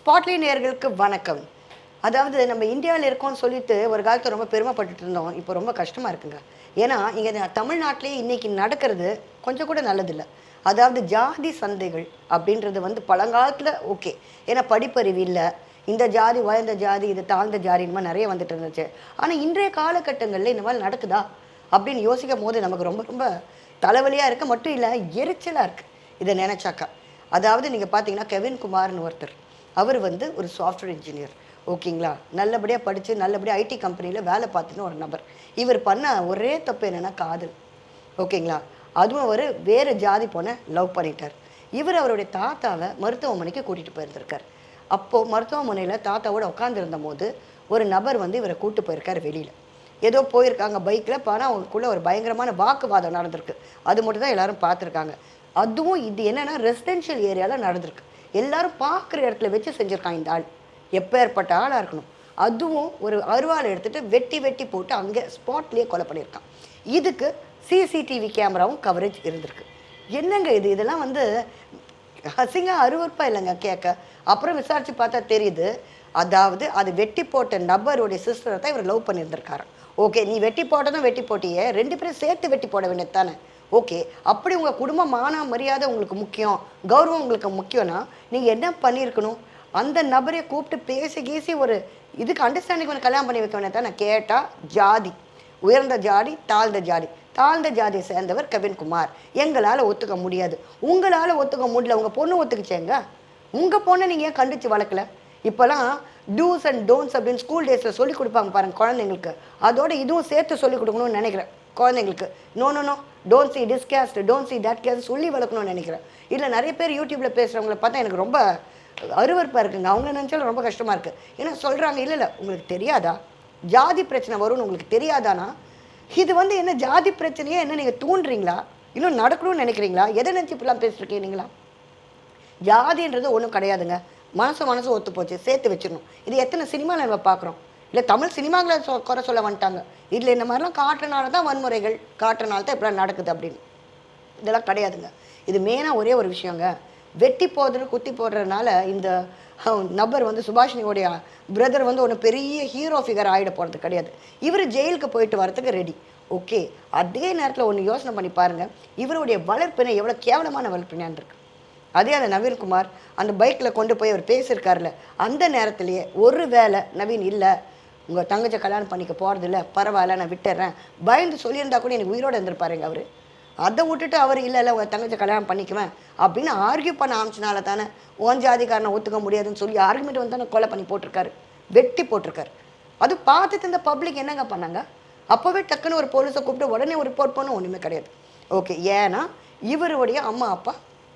Spotlight நேயர்களுக்கு வணக்கம். அதாவது நம்ம இந்தியாவில் இருக்கோம்னு சொல்லிட்டு ஒரு காலத்துல ரொம்ப பெருமைப்பட்டுட்டு இருந்தோம். இப்போ ரொம்ப கஷ்டமா இருக்குங்க. ஏன்னா, இங்க தமிழ்நாட்டிலேயே இன்னைக்கு நடக்கிறது கொஞ்சம் கூட நல்லதில்ல. அதாவது ஜாதி சண்டைகள் அப்படின்றது வந்து பழங்காலத்துல ஓகே. ஏன்னா படிப்பறிவு இல்ல. இந்த ஜாதி உயர்ந்த ஜாதி, இது தாழ்ந்த ஜாதி இந்த மாரி நெறைய வந்துட்டு இருந்துச்சு. ஆனா இன்றைய காலகட்டங்கள்ல இந்த மாரி நடக்குதா? அப்படின்னு யோசிக்கும்போது நமக்கு ரொம்ப ரொம்ப தலைவலியா இருக்கு. மட்டும் இல்ல எரிச்சலா இருக்கு. இத நெனச்சாக்கா. அதாவது நீங்க பார்த்தீங்கன்னா, கெவின் குமார்ன்னு ஒருத்தர். அவர் வந்து ஒரு சாஃப்ட்வேர் இன்ஜினியர். ஓகேங்களா? நல்லபடியா படிச்சு, நல்லபடியா ஐடி கம்பெனில வேலை பார்த்துன்னு ஒரு நபர். இவர் பண்ண ஒரே தப்பு என்னன்னா காதல். ஓகேங்களா? அதுவும் அவரு வேற ஜாதி பொண்ண லவ் பண்ணிட்டார். இவர் அவருடைய தாத்தாவ மருத்துவமனைக்கு கூட்டிட்டு போயிருந்திருக்கார். அப்போ மருத்துவமனையில தாத்தாவோட உட்கார்ந்திருந்தபோது, ஒரு நபர் வந்து இவர கூட்டு போயிருக்காரு வெளியில. ஏதோ போயிருக்காங்க பைக்ல. ஆனா அவங்களுக்குள்ள ஒரு பயங்கரமான வாக்குவாதம் நடந்திருக்கு. அது மட்டும் தான் எல்லாரும் பார்த்துருக்காங்க. அதுவும் இது என்னன்னா ரெசிடென்ஷியல் ஏரியால நடந்திருக்கு. எல்லாரும் பார்க்குற இடத்துல வச்சு செஞ்சிருக்கான் இந்த ஆள். எப்பேர்ப்பட்ட ஆளா இருக்கணும். அதுவும் ஒரு அருவாள் எடுத்துட்டு வெட்டி வெட்டி போட்டு அங்கே ஸ்பாட்லயே கொலை பண்ணியிருக்கான். இதுக்கு சிசிடிவி கேமராவும் கவரேஜ் இருந்திருக்கு. என்னங்க இது? இதெல்லாம் வந்து அசிங்கம் அருவருப்பா இல்லைங்க கேட்க. அப்புறம் விசாரிச்சு பார்த்தா தெரியுது. அதாவது அது வெட்டி போட்ட நபருடைய சிஸ்டரை தான் இவர் லவ் பண்ணியிருந்திருக்காராம். ஓகே, நீ வெட்டி போட்டதும் வெட்டி போட்டியே, 2 பேரும் சேர்த்து வெட்டி போட வேண்டியது தானே. ஓகே, அப்படி உங்க குடும்ப மான மரியாதை உங்களுக்கு முக்கியம், கௌரவம் உங்களுக்கு முக்கியம்னா, நீங்க என்ன பண்ணியிருக்கணும்? அந்த நபரை கூப்பிட்டு பேசி கீசி ஒரு இதுக்கு அண்டர்ஸ்டாண்டிங் பண்ணி கல்யாணம் பண்ணி வைக்க வேண்டியது தானே. கேட்டா ஜாதி, உயர்ந்த ஜாதி, தாழ்ந்த ஜாதி. தாழ்ந்த ஜாதியை சேர்ந்தவர் கெவின் குமார். எங்களால ஒத்துக்க முடியாது. உங்களால ஒத்துக்க முடியல. உங்க பொண்ணு ஒத்துக்குச்சேங்க. உங்க பொண்ணை நீங்க ஏன் கண்டிச்சு வளர்க்கல? இப்போலாம் டூஸ் அண்ட் டோன்ட்ஸ் அப்படின்னு ஸ்கூல் டேஸ்ல சொல்லிக் கொடுப்பாங்க பாருங்க குழந்தைங்களுக்கு. அதோட இதுவும் சேர்த்து சொல்லிக் கொடுக்கணும்னு நினைக்கிறேன் குழந்தைங்களுக்கு. No no no, don't see this caste, don't see that caste சொல்லி வளர்க்கணும்னு நினைக்கிறேன். இல்லை நிறைய பேர் யூடியூப்ல பேசுறவங்கள பார்த்தா எனக்கு ரொம்ப அருவருப்பா இருக்குங்க. அவங்க நினைச்சாலும் ரொம்ப கஷ்டமா இருக்கு. ஏன்னா சொல்றாங்க, இல்லை இல்லை உங்களுக்கு தெரியாதா ஜாதி பிரச்சனை வரும்னு உங்களுக்கு தெரியாதானா? இது வந்து என்ன ஜாதி பிரச்சனையே என்ன நீங்க தூண்டுறீங்களா? இன்னும் நடக்கணும்னு நினைக்கிறீங்களா? எதை நினைச்சு இப்படிலாம் பேசிருக்கீங்களா? ஜாதின்றது ஒன்றும் கிடையாதுங்க. மனசு ஒத்து போச்சு. சேர்த்து வச்சிடணும். இது எத்தனை சினிமாவில் நம்ம பார்க்குறோம். இல்லை தமிழ் சினிமாவில் குறை சொல்ல வந்துட்டாங்க. இதில் இந்த மாதிரிலாம் காட்டுறனால தான் வன்முறைகள், காட்டுறனால தான் இப்படிலாம் நடக்குது அப்படின்னு. இதெல்லாம் கிடையாதுங்க. இது மெயினாக ஒரே ஒரு விஷயங்க. வெட்டி போடுறது குத்தி போடுறதுனால இந்த நபர் வந்து சுபாஷினியோடைய பிரதர் வந்து ஒன்று பெரிய ஹீரோ ஃபிகர் ஆகிட போகிறது கிடையாது. இவர் ஜெயிலுக்கு போயிட்டு வரதுக்கு ரெடி. ஓகே, அதே நேரத்தில் ஒன்று யோசனை பண்ணி பாருங்கள். இவருடைய வளர்ப்பினை எவ்வளோ கேவலமான வளர்ப்பினான் இருக்கு. அதே அந்த நவீன்குமார் அந்த பைக்கில் கொண்டு போய் அவர் பேசியிருக்காருல, அந்த நேரத்திலேயே ஒரு வேளை நவீன் இல்லை உங்கள் தங்கச்சை கல்யாணம் பண்ணிக்க போகிறது இல்லை, பரவாயில்ல நான் விட்டுறேன் பயந்து சொல்லியிருந்தா கூட எனக்கு உயிரோடு இருந்திருப்பாருங்க அவர். அதை விட்டுட்டு அவர் இல்லை இல்லை உங்கள் தங்கச்சை கல்யாணம் பண்ணிக்குவேன் அப்படின்னு ஆர்கியூ பண்ண ஆரம்பிச்சனால தானே ஓன் ஜாதிக்காரனை ஒத்துக்க முடியாதுன்னு சொல்லி ஆர்குமெண்ட் வந்து தானே கொலை பண்ணி போட்டிருக்காரு, வெட்டி போட்டிருக்காரு. அது பார்த்துட்டு இந்த பப்ளிக் என்னங்க பண்ணாங்க? அப்போவே டக்குன்னு ஒரு போலீஸை கூப்பிட்டு உடனே ஒரு ரிப்போர்ட் பண்ண ஒன்றுமே கிடையாது. ஓகே, ஏன்னா இவருடைய அம்மா அப்பா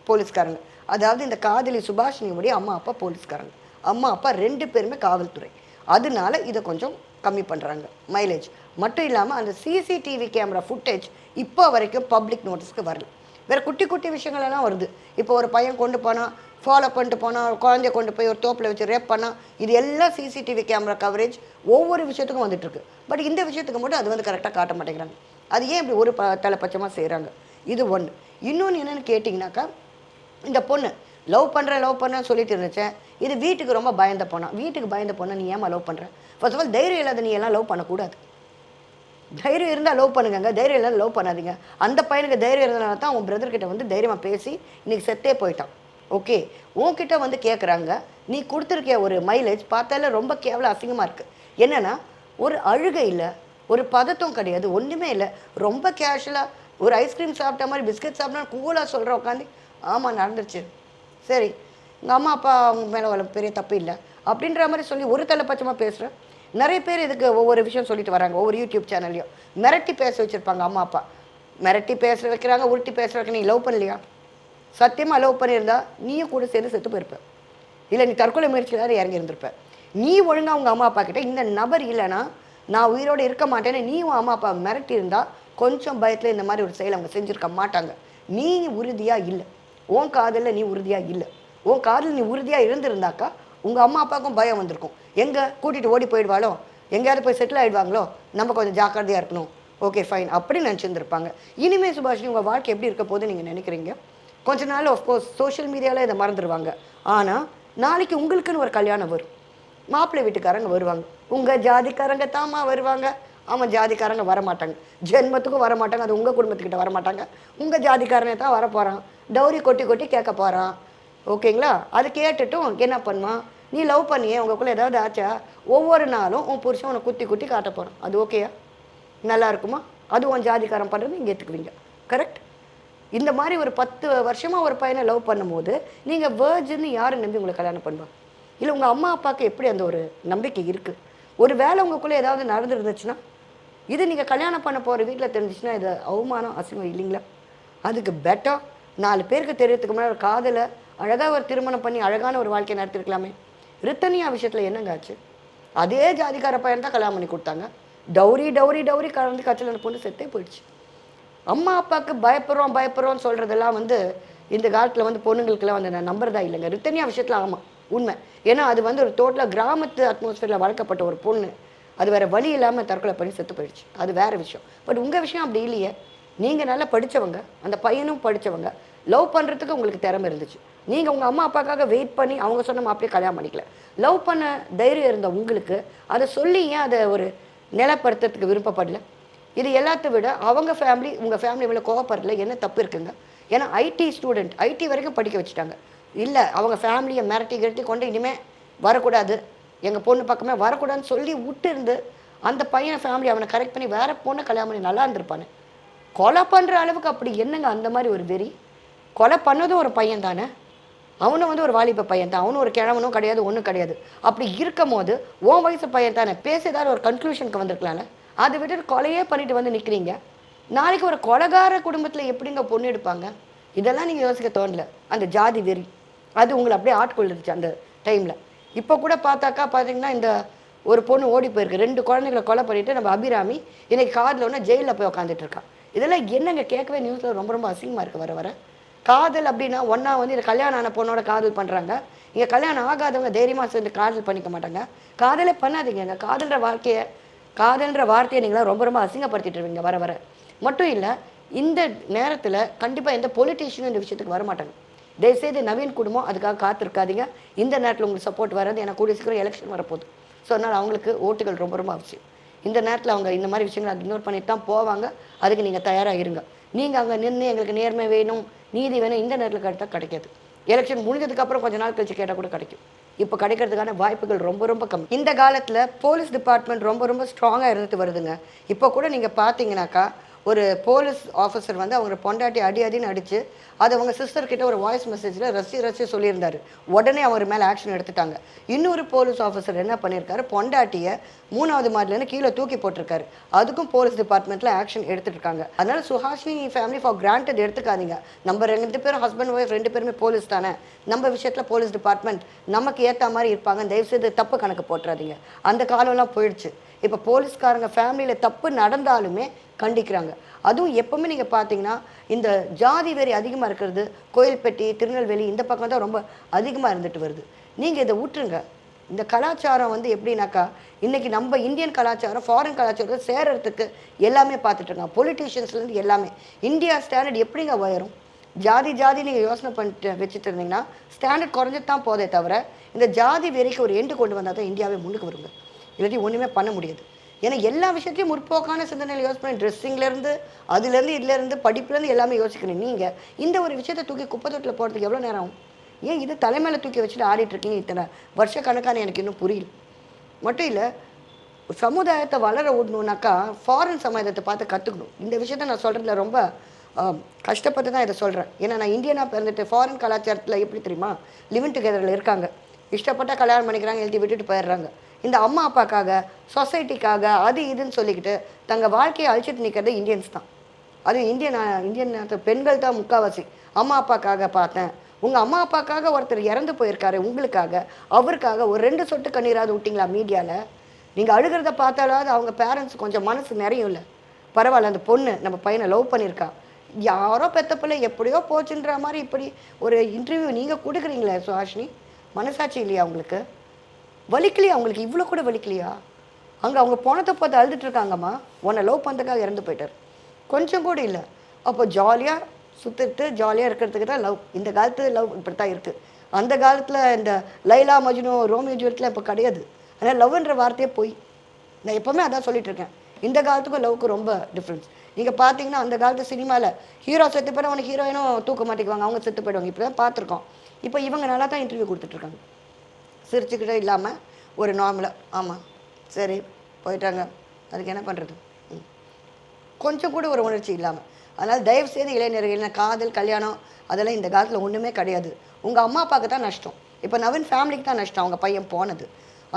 போலீஸ்காரங்க. அதாவது இந்த காதலி சுபாஷினியுடைய அம்மா அப்பா போலீஸ்காரங்க. அம்மா அப்பா 2 பேருமே காவல்துறை. அதனால இதை கொஞ்சம் கம்மி பண்ணுறாங்க மைலேஜ். மட்டும் இல்லாமல் அந்த சிசிடிவி கேமரா ஃபுட்டேஜ் இப்போ வரைக்கும் பப்ளிக் நோட்டீஸ்க்கு வரல. வேறு குட்டி குட்டி விஷயங்கள் எல்லாம் வருது. இப்போ ஒரு பையன் கொண்டு போனால், ஃபாலோ பண்ணிட்டு போனால், ஒரு குழந்தைய கொண்டு போய் ஒரு தோப்பில் வச்சு ரேப் பண்ணால், இது எல்லாம் சிசிடிவி கேமரா கவரேஜ் ஒவ்வொரு விஷயத்துக்கும் வந்துட்டுருக்கு. பட் இந்த விஷயத்துக்கு மட்டும் அது வந்து கரெக்டாக காட்ட மாட்டேங்கிறாங்க. அது ஏன் இப்படி ஒரு தலைப்பட்சமாக செய்கிறாங்க? இது ஒன்று. இன்னொன்று என்னென்னு கேட்டிங்கனாக்கா, இந்த பொண்ணு லவ் பண்ணுறேன்னு சொல்லிட்டு இருந்துச்சேன். இது வீட்டுக்கு ரொம்ப பயந்த பொண்ணா. வீட்டுக்கு பயந்த பொண்ணை நீ ஏமா லவ் பண்ணுற? ஃபர்ஸ்ட் ஆஃப் ஆல் தைரியம் இல்லாத நீ எல்லாம் லவ் பண்ணக்கூடாது. தைரியம் இருந்தால் லவ் பண்ணுங்க, தைரியம் இல்லாத லவ் பண்ணாதீங்க. அந்த பையனுக்கு தைரியம் இருந்தனால தான் உன் பிரதர்கிட்ட வந்து தைரியமாக பேசி இன்னைக்கு செத்தே போயிட்டான். ஓகே, உன்கிட்ட வந்து கேட்குறாங்க, நீ கொடுத்துருக்க ஒரு மைலேஜ் பார்த்தால ரொம்ப கேவலம் அசிங்கமாக இருக்குது. என்னென்னா ஒரு அழுகை இல்லை, ஒரு பதட்டம் கிடையாது, ஒன்றுமே இல்லை. ரொம்ப கேஷுவலாக ஒரு ஐஸ்கிரீம் சாப்பிட்ட மாதிரி பிஸ்கட் சாப்பிட்டா கூலாக சொல்கிற உட்காந்து ஆமாம் நடந்துருச்சு, சரி உங்கள் அம்மா அப்பா அவங்க மேலே பெரிய தப்பு இல்லை அப்படின்ற மாதிரி சொல்லி ஒரு தலைப்பட்சமாக பேசுகிறேன். நிறைய பேர் இதுக்கு ஒவ்வொரு விஷயம் சொல்லிட்டு வராங்க. ஒவ்வொரு யூடியூப் சேனல்லையும் மிரட்டி பேச வச்சுருப்பாங்க. அம்மா அப்பா மிரட்டி பேச வைக்கிறாங்க, உருட்டி பேச வைக்க. நீ லவ் பண்ணலையா? சத்தியமாக லவ் பண்ணியிருந்தா நீயும் கூட சேர்ந்து செத்து போயிருப்ப. இல்லை நீ தற்கொலை முயற்சியில் இறங்கி இருந்திருப்ப. நீ ஒழுங்காக உங்கள் அம்மா அப்பா கிட்ட இந்த நபர் இல்லைன்னா நான் உயிரோடு இருக்க மாட்டேன்னு நீ உன் அம்மா அப்பா மிரட்டி இருந்தால் கொஞ்சம் பயத்தில் இந்த மாதிரி ஒரு செயல் அவங்க செஞ்சுருக்க மாட்டாங்க. நீ உறுதியாக இல்லை, உன் காதலில் நீ உறுதியாக இல்லை. உன் காதல் நீ உறுதியாக இருந்திருந்தாக்கா உங்கள் அம்மா அப்பாவுக்கும் பயம் வந்திருக்கும். எங்கே கூட்டிகிட்டு ஓடி போயிடுவாளோ, எங்கேயாவது போய் செட்டில் ஆகிடுவாங்களோ, நம்ம கொஞ்சம் ஜாக்கிரதையாக இருக்கணும். ஓகே ஃபைன் அப்படின்னு நினச்சிருந்துருப்பாங்க. இனிமேல் சுபாஷினி உங்கள் வாழ்க்கை எப்படி இருக்க போது நீங்கள் நினைக்கிறீங்க? கொஞ்ச நாள் ஆஃப்கோர்ஸ் சோஷியல் மீடியாவில் இதை மறந்துடுவாங்க. ஆனால் நாளைக்கு உங்களுக்குன்னு ஒரு கல்யாணம் வரும். மாப்பிள்ளை வீட்டுக்காரங்க வருவாங்க. உங்கள் ஜாதிக்காரங்க தாம்மா வருவாங்க. ஆமாம், ஜாதிக்காரங்க வரமாட்டாங்க. ஜென்மத்துக்கும் வரமாட்டாங்க. அது உங்கள் குடும்பத்துக்கிட்ட வரமாட்டாங்க. உங்கள் ஜாதிக்காரனே தான் வரப்போகிறான். டௌரி கொட்டி கொட்டி கேட்க போகிறான். ஓகேங்களா? அது கேட்டுட்டும் என்ன பண்ணுவான், நீ லவ் பண்ணியே உங்களுக்குள்ளே ஏதாவது ஆச்சா, ஒவ்வொரு நாளும் உன் புருஷன் உன்னை குத்தி குத்தி காட்ட போகிறான். அது ஓகேயா? நல்லா இருக்குமா? அது உன் ஜாதிக்காரன் பண்ணுறது இங்கே ஏற்றுக்குவீங்க. கரெக்ட்? இந்த மாதிரி ஒரு 10 வருஷமாக ஒரு பையனை லவ் பண்ணும்போது நீங்கள் வேர்ஜின்னு யாரை நம்பி உங்களை கல்யாணம் பண்ணுவாங்க? இல்லை உங்கள் அம்மா அப்பாவுக்கு எப்படி அந்த ஒரு நம்பிக்கை இருக்குது? ஒரு வேளை உங்களுக்குள்ளே ஏதாவது நடந்துருந்துச்சுன்னா, இது நீங்கள் கல்யாணம் பண்ண போகிற வீட்டில் தெரிஞ்சிச்சுன்னா இது அவமானம், அசிங்கம் இல்லைங்களா? அதுக்கு பெட்டர் 4 பேருக்கு தெரியறதுக்கு முன்னாடி ஒரு காதலை அழகாக ஒரு திருமணம் பண்ணி அழகான ஒரு வாழ்க்கையை நடத்திருக்கலாமே. ரித்தனியா விஷயத்தில் என்னங்க ஆச்சு? அதே ஜாதிக்கார பையன் தான் கல்யாணம் பண்ணி கொடுத்தாங்க. டௌரி டௌரி டௌரி கலந்து கட்சியில் அந்த பொண்ணு செத்தே போயிடுச்சு. அம்மா அப்பாவுக்கு பயப்படுறோன்னு சொல்கிறதெல்லாம் இந்த காலத்தில் பொண்ணுங்களுக்கெல்லாம் நான் நம்புறதா இல்லைங்க. ரித்தனியா விஷயத்தில் ஆமாம் உண்மை. ஏன்னா அது ஒரு டோட்டலாக கிராமத்து அட்மாஸ்ஃபியரில் வளர்க்கப்பட்ட ஒரு பொண்ணு. அது வேறு வழி இல்லாமல் தற்கொலை பண்ணி செத்து போயிடுச்சு. அது வேறு விஷயம். பட் உங்கள் விஷயம் அப்படி இல்லையே. நீங்கள் நல்லா படித்தவங்க, அந்த பையனும் படித்தவங்க, லவ் பண்ணுறதுக்கு உங்களுக்கு திறமை இருந்துச்சு. நீங்கள் உங்கள் அம்மா அப்பாவுக்காக வெயிட் பண்ணி அவங்க சொன்ன மாப்பிளையே கல்யாணம் பண்ணிக்கல. லவ் பண்ண தைரியம் இருந்த உங்களுக்கு அதை சொல்லி ஏன் அதை ஒரு நிலப்படுத்துறதுக்கு விருப்பப்படல? இது எல்லாத்த விட அவங்க ஃபேமிலி உங்கள் ஃபேமிலி மேலே கோவப்படுறதுல என்ன தப்பு இருக்குங்க? ஏன்னா ஐடி ஸ்டூடெண்ட், ஐடி வரைக்கும் படிக்க வச்சுட்டாங்க. இல்லை அவங்க ஃபேமிலியை மிரட்டி கொண்டு இனிமேல் வரக்கூடாது, எங்கள் பொண்ணு பக்கமே வரக்கூடாதுன்னு சொல்லி விட்டு இருந்து அந்த பையனை ஃபேமிலி அவனை கரெக்ட் பண்ணி வேறு பொண்ணை கல்யாணம் பண்ணி நல்லா இருந்திருப்பானே. கொலை பண்ணுற அளவுக்கு அப்படி என்னங்க அந்த மாதிரி ஒரு வெறி? கொலை பண்ணதும் ஒரு பையன் தானே, அவனும் ஒரு வாலிப பையன் தான், அவனும் ஒரு கிழவனும் கிடையாது, ஒன்றும் கிடையாது. அப்படி இருக்கும் போது உன் வயசு பையன் தானே, பேச ஏதாவது ஒரு கன்க்ளூஷனுக்கு வந்திருக்கலாம்ல. அதை விட்டு கொலையே பண்ணிட்டு நிற்கிறீங்க. நாளைக்கு ஒரு கொலைகார குடும்பத்தில் எப்படிங்க பொண்ணு எடுப்பாங்க? இதெல்லாம் நீங்கள் யோசிக்க தோணல. அந்த ஜாதி வெறி அது உங்களை அப்படியே ஆட்கொள்ளுச்சு அந்த டைமில். இப்போ கூட பார்த்தீங்கன்னா இந்த ஒரு பொண்ணு ஓடி போயிருக்கு, 2 குழந்தைகளை கொலை பண்ணிட்டு நம்ம அபிராமி இன்னைக்கு காதில் ஒன்று ஜெயிலில் போய் உட்காந்துட்டு இருக்கான். இதெல்லாம் என்னங்க கேட்கவே நியூஸில் ரொம்ப ரொம்ப அசிங்கமாக இருக்குது. வர காதல் அப்படின்னா ஒன்றா இதை கல்யாணம் ஆன பொண்ணோட காதல் பண்ணுறாங்க. இங்கே கல்யாணம் ஆகாதவங்க தைரியமாக சேர்ந்து காதல் பண்ணிக்க மாட்டாங்க. காதலே பண்ணாதீங்க. காதல்ன்ற வார்த்தையை நீங்களாம் ரொம்ப ரொம்ப அசிங்கப்படுத்திட்டு இருவீங்க வர மட்டும் இல்லை. இந்த நேரத்தில் கண்டிப்பாக எந்த பொலிட்டீஷியனும் இந்த விஷயத்துக்கு வரமாட்டாங்க. தயவுசெய்து நவீன் குடும்பம் அதுக்காக காத்திருக்காதீங்க. இந்த நேரத்தில் உங்களுக்கு சப்போர்ட் வராது. ஏன்னா கூடிய சீக்கிரம் எலெக்ஷன் வரப்போகுது. ஸோ அதனால் அவங்களுக்கு ஓட்டுகள் ரொம்ப ரொம்ப அவசியம். இந்த நேரத்தில் அவங்க இந்த மாதிரி விஷயங்களை இக்னோர் பண்ணிட்டு தான் போவாங்க. அதுக்கு நீங்கள் தயாராக இருங்க. நீங்கள் அங்கே நின்று எங்களுக்கு நேர்மை வேணும், நீதி வேணும், இந்த நேரத்தில் கிடைத்தால் கிடைக்காது. எலெக்ஷன் முடிஞ்சதுக்கப்புறம் கொஞ்ச நாள் கழிச்சு கேட்டால் கூட கிடைக்கும். இப்போ கிடைக்கிறதுக்கான வாய்ப்புகள் ரொம்ப ரொம்ப கம்மி. இந்த காலத்தில் போலீஸ் டிபார்ட்மெண்ட் ரொம்ப ரொம்ப ஸ்ட்ராங்காக இருந்துட்டு வருதுங்க. இப்போ கூட நீங்கள் பார்த்தீங்கன்னாக்கா ஒரு போலீஸ் ஆஃபீஸர் அவங்க பொண்டாட்டி அடின்னு அடித்து அது அவங்க சிஸ்டர்கிட்ட ஒரு வாய்ஸ் மெசேஜில் ரசி சொல்லியிருந்தார். உடனே அவர் மேலே ஆக்ஷன் எடுத்துட்டாங்க. இன்னொரு போலீஸ் ஆஃபீஸர் என்ன பண்ணியிருக்காரு, பொண்டாட்டியை 3வது மாடிலேருந்து கீழே தூக்கி போட்டிருக்காரு. அதுக்கும் போலீஸ் டிபார்ட்மெண்ட்டில் ஆக்ஷன் எடுத்துட்டு இருக்காங்க. அதனால் சுஹாஷினி ஃபேமிலி ஃபார் கிராண்டட் எடுத்துக்காதீங்க. நம்ம 2 பேரும் ஹஸ்பண்ட் ஒய்ஃப் 2 பேருமே போலீஸ் தானே. நம்ம விஷயத்தில் போலீஸ் டிபார்ட்மெண்ட் நமக்கு ஏற்ற மாதிரி இருப்பாங்க. தயவுசெய்து தப்பு கணக்கு போட்டுறாதீங்க. அந்த காலம்லாம் போயிடுச்சு. இப்போ போலீஸ்காரங்க ஃபேமிலியில் தப்பு நடந்தாலுமே கண்டிக்கிறாங்க. அதுவும் எப்போவுமே நீங்கள் பார்த்தீங்கன்னா இந்த ஜாதி வெறி அதிகமாக இருக்கிறது கோயில்பட்டி, திருநெல்வேலி இந்த பக்கம் தான் ரொம்ப அதிகமாக இருந்துட்டு வருது. நீங்கள் இதை விட்டுருங்க. இந்த கலாச்சாரம் எப்படின்னாக்கா இன்றைக்கி நம்ம இந்தியன் கலாச்சாரம் ஃபாரின் கலாச்சாரத்தை சேர்றதுக்கு எல்லாமே பார்த்துட்ருக்காங்க. பொலிட்டீஷியன்ஸ்லேருந்து எல்லாமே. இந்தியா ஸ்டாண்டர்ட் எப்படிங்க உயரும்? ஜாதி நீங்கள் யோசனை பண்ணிட்டு வச்சுட்டு இருந்தீங்கன்னா ஸ்டாண்டர்ட் குறைஞ்சிட்டு தான் போதே தவிர இந்த ஜாதி வெறிக்கு ஒரு எண்டு கொண்டு வந்தால் தான் இந்தியாவே முன்னுக்கு வருங்க. இல்லாட்டி ஒன்றுமே பண்ண முடியாது. ஏன்னா எல்லா விஷயத்தையும் முற்போக்கான சிந்தனையில் யோசிப்பேன். ட்ரெஸ்ஸிங்லேருந்து இதுலேருந்து படிப்புலேருந்து எல்லாமே யோசிக்கணும். நீங்கள் இந்த ஒரு விஷயத்தை தூக்கி குப்பை தொட்டில் போகிறதுக்கு எவ்வளோ நேரம் ஆகும்? ஏன் இது தலைமையில் தூக்கி வச்சுட்டு ஆடிட்டுருக்கீங்க இத்தனை வருஷக்கணக்கான? எனக்கு இன்னும் புரியல. மட்டும் இல்லை, சமுதாயத்தை வளர விடணுன்னாக்கா ஃபாரின் சமுதாயத்தை பார்த்து கற்றுக்கணும். இந்த விஷயத்த நான் சொல்கிறதுல ரொம்ப கஷ்டப்பட்டு தான் இதை சொல்கிறேன். ஏன்னா நான் இந்தியனாக பிறந்துட்டு ஃபாரின் கலாச்சாரத்தில் எப்படி தெரியுமா, லிவிங் டுகெதரில் இருக்காங்க. இஷ்டப்பட்டால் கல்யாணம் பண்ணிக்கிறாங்க, எழுதி விட்டுட்டு போயிடுறாங்க. இந்த அம்மா அப்பாக்காக சொசைட்டிக்காக அது இதுன்னு சொல்லிக்கிட்டு தங்கள் வாழ்க்கையை அழிச்சிட்டு நிற்கிறது இந்தியன்ஸ் தான். அதுவும் இந்தியன் பெண்கள் தான் முக்கால்வாசி. அம்மா அப்பாக்காக பார்த்தேன். உங்கள் அம்மா அப்பாக்காக ஒருத்தர் இறந்து போயிருக்காரு, உங்களுக்காக அவருக்காக ஒரு 2 சொட்டு கண்ணீராவது விட்டிங்களா மீடியாவில்? நீங்கள் அழுகிறத பார்த்தாலாவது அவங்க பேரண்ட்ஸ் கொஞ்சம் மனசு நிறையும் இல்லை. பரவாயில்ல, அந்த பொண்ணு நம்ம பையனை லவ் பண்ணியிருக்கா, யாரோ பெத்த பிள்ளை எப்படியோ போச்சுன்ற மாதிரி இப்படி ஒரு இன்டர்வியூ நீங்கள் கொடுக்குறீங்களே சுஹாஷினி, மனசாட்சி இல்லையா உங்களுக்கு? வலிக்கலையா அவங்களுக்கு? இவ்வளோ கூட வலிக்கலையா? அங்கே அவங்க போனதை பார்த்து அழுதுட்டுருக்காங்கம்மா. உன்னை லவ் பண்ணுறதுக்காக இறந்து போயிட்டார், கொஞ்சம் கூட இல்லை. அப்போ ஜாலியாக சுற்றிட்டு ஜாலியாக இருக்கிறதுக்கு தான் லவ். இந்த காலத்து லவ் இப்படி தான் இருக்குது. அந்த காலத்தில் இந்த லைலா மஜ்னு ரோமியோ ஜூலியட்லாம் இப்போ கிடையாது. அதனால் லவ்ன்ற வார்த்தையே போய் நான் எப்போவுமே அதான் சொல்லிட்டு இருக்கேன். இந்த காலத்துக்கும் லவ்வுக்கு ரொம்ப டிஃப்ரென்ஸ். நீங்கள் பார்த்தீங்கன்னா அந்த காலத்து சினிமாவில் ஹீரோ செத்து போய்ட்டு அவனுக்கு ஹீரோயினும் தூக்க மாட்டேங்குவாங்க, அவங்க செத்து போயிடுவாங்க. இப்படி தான் பார்த்துருக்கோம். இப்போ இவங்க நல்லா தான் இன்டர்வியூ கொடுத்துட்ருக்காங்க, சிரிச்சுக்கிட்டே இல்லாமல் ஒரு நார்மலாக. ஆமாம் சரி போயிட்டாங்க, அதுக்கு என்ன பண்ணுறது, கொஞ்சம் கூட ஒரு உணர்ச்சி இல்லாமல். அதனால் தயவுசெய்து இளைஞர்கள் காதல் கல்யாணம் அதெல்லாம் இந்த காலத்தில் ஒன்றுமே கிடையாது. உங்கள் அம்மா அப்பாவுக்கு தான் நஷ்டம். இப்போ நவீன் ஃபேமிலிக்கு தான் நஷ்டம் அவங்க பையன் போனது.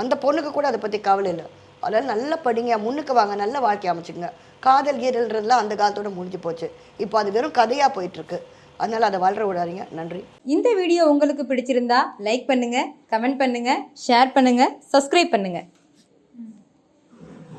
அந்த பொண்ணுக்கு கூட அதை பற்றி கவலை இல்லை. அதனால் நல்லா படிங்க, முன்னுக்கு வாங்க, நல்ல வாழ்க்கை அமைச்சுங்க. காதல் கீரல்ன்றதுலாம் அந்த காலத்தோட முடிஞ்சு போச்சு. இப்போ அது வெறும் கதையாக போயிட்டுருக்கு. அதனால் அதை வளர விடாதீங்க. நன்றி. இந்த வீடியோ உங்களுக்கு பிடிச்சிருந்தா லைக் பண்ணுங்கள், கமெண்ட் பண்ணுங்கள், ஷேர் பண்ணுங்கள், சப்ஸ்கிரைப் பண்ணுங்கள்.